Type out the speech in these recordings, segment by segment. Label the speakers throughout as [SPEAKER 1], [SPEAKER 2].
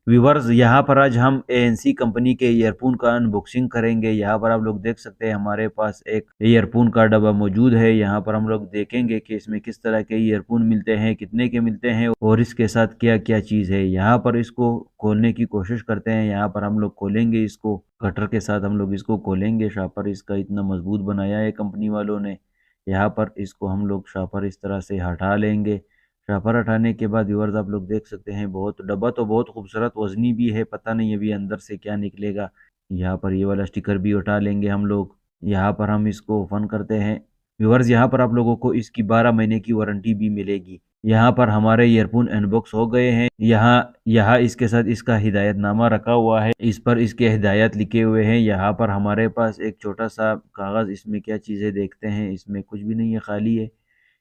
[SPEAKER 1] Viewers, यहाँ पर आज हम एएनसी कंपनी के ईयरफोन का अनबॉक्सिंग करेंगे। यहाँ पर आप लोग देख सकते हैं हमारे पास एक ईयरफोन का डब्बा मौजूद है। यहाँ पर हम लोग देखेंगे कि इसमें किस तरह के ईयरफोन मिलते हैं, कितने के मिलते हैं और इसके साथ क्या क्या चीज़ है। यहाँ पर इसको खोलने की कोशिश करते हैं। यहाँ पर हम लोग खोलेंगे इसको, कटर के साथ हम लोग इसको खोलेंगे। शापर इसका इतना मजबूत बनाया है कंपनी वालों ने। यहाँ पर इसको हम लोग शापर इस तरह से हटा लेंगे। शापर हटाने के बाद व्यूअर्स आप लोग देख सकते हैं बहुत डब्बा तो बहुत खूबसूरत वजनी भी है, पता नहीं अभी अंदर से क्या निकलेगा। यहाँ पर ये वाला स्टिकर भी उठा लेंगे हम लोग। यहाँ पर हम इसको ओपन करते हैं। व्यूअर्स, यहाँ पर आप लोगों को इसकी 12 महीने की वारंटी भी मिलेगी। यहाँ पर हमारे ईयरफोन अनबॉक्स हो गए हैं। यहाँ यहाँ इसके साथ इसका हिदायतनामा रखा हुआ है, इस पर इसके हिदायत लिखे हुए हैं। यहाँ पर हमारे पास एक छोटा सा कागज़, इसमें क्या चीज़ें देखते हैं, इसमें कुछ भी नहीं है, खाली है।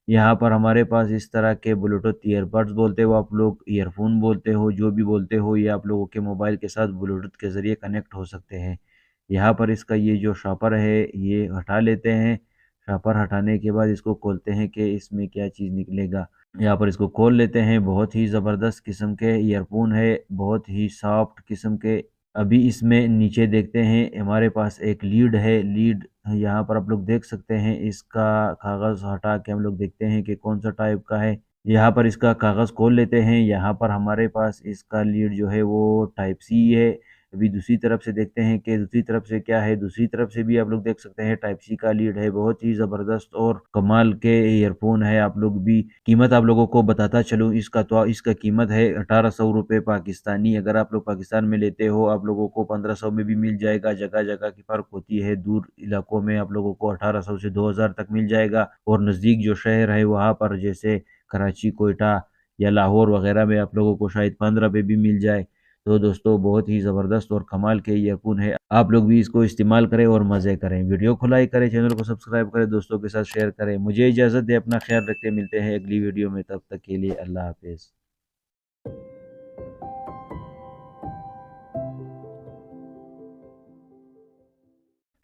[SPEAKER 1] यहाँ पर हमारे पास इस तरह के ब्लूटूथ ईयरबड्स बोलते हो आप लोग, ईयरफोन बोलते हो, जो भी बोलते हो, ये आप लोगों के मोबाइल के साथ ब्लूटूथ के ज़रिए कनेक्ट हो सकते हैं। यहाँ पर इसका ये जो शॉपर है ये हटा लेते हैं। शॉपर हटाने के बाद इसको खोलते हैं कि इसमें क्या चीज़ निकलेगा। यहाँ पर इसको खोल लेते हैं। बहुत ही ज़बरदस्त किस्म के ईयरफोन है, बहुत ही सॉफ्ट किस्म के। अभी इसमें नीचे देखते हैं हमारे पास एक लीड है। लीड यहाँ पर आप लोग देख सकते हैं। इसका कागज़ हटा के हम लोग देखते हैं कि कौन सा टाइप का है। यहाँ पर इसका कागज़ खोल लेते हैं। यहाँ पर हमारे पास इसका लीड जो है वो टाइप सी है। अभी दूसरी तरफ से देखते हैं कि दूसरी तरफ से क्या है। दूसरी तरफ से भी आप लोग देख सकते हैं टाइप सी का लीड है। बहुत ही ज़बरदस्त और कमाल के ईयरफोन है। आप लोग भी कीमत आप लोगों को बताता चलूँ इसका, तो इसका कीमत है 1800 रुपये पाकिस्तानी। अगर आप लोग पाकिस्तान में लेते हो आप लोगों को 1500 में भी मिल जाएगा। जगह जगह की फ़र्क होती है। दूर इलाकों में आप लोगों को 1800 से 2000 तक मिल जाएगा और नज़दीक जो शहर है वहाँ पर जैसे कराची, कोयटा या लाहौर वगैरह में आप लोगों को शायद 15 पे भी मिल जाए। तो दोस्तों बहुत ही ज़बरदस्त और कमाल के ईयरफोन है। आप लोग भी इसको इस्तेमाल करें और मज़े करें। वीडियो को लाइक करें, चैनल को सब्सक्राइब करें, दोस्तों के साथ शेयर करें। मुझे इजाज़त दें, अपना ख्याल रखें। मिलते हैं अगली वीडियो में, तब तक के लिए अल्लाह हाफ़िज़।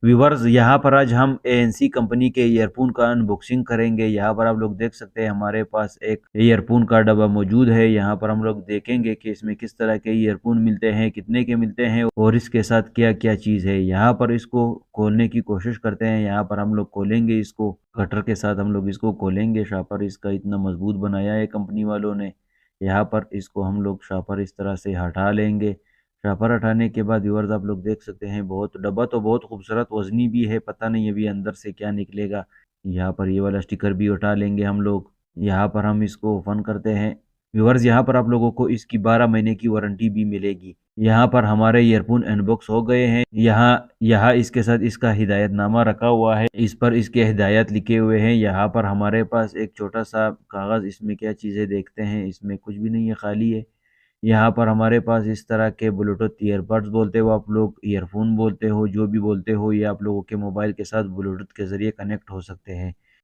[SPEAKER 1] व्यूवर्स, यहाँ पर आज हम एएनसी कंपनी के ईयरफोन का अनबॉक्सिंग करेंगे। यहाँ पर आप लोग देख सकते हैं हमारे पास एक ईयरफोन का डब्बा मौजूद है। यहाँ पर हम लोग देखेंगे कि इसमें किस तरह के ईयरफोन मिलते हैं, कितने के मिलते हैं और इसके साथ क्या क्या चीज़ है। यहाँ पर इसको खोलने की कोशिश करते हैं। यहाँ पर हम लोग खोलेंगे इसको, कटर के साथ हम लोग इसको खोलेंगे। शापर इसका इतना मजबूत बनाया है कंपनी वालों ने। यहाँ पर इसको हम लोग शापर इस तरह से हटा लेंगे। शापर हटाने के बाद व्यूअर्स आप लोग देख सकते हैं बहुत डब्बा तो बहुत खूबसूरत वजनी भी है, पता नहीं अभी अंदर से क्या निकलेगा। यहाँ पर ये वाला स्टिकर भी उठा लेंगे हम लोग। यहाँ पर हम इसको ओपन करते हैं। व्यूअर्स, यहाँ पर आप लोगों को इसकी 12 महीने की वारंटी भी मिलेगी। यहाँ पर हमारे ईयरफोन अनबॉक्स हो गए हैं। यहाँ यहाँ इसके साथ इसका हिदायतनामा रखा हुआ है, इस पर इसके हिदायत लिखे हुए हैं। यहाँ पर हमारे पास एक छोटा सा कागज़, इसमें क्या चीज़ें देखते हैं, इसमें कुछ भी नहीं है, खाली है। यहाँ पर हमारे पास इस तरह के ब्लूटूथ ईयरबड्स बोलते हो आप लोग, ईयरफोन बोलते हो, जो भी बोलते हो, ये आप लोगों के मोबाइल के साथ ब्लूटूथ के ज़रिए कनेक्ट हो सकते हैं।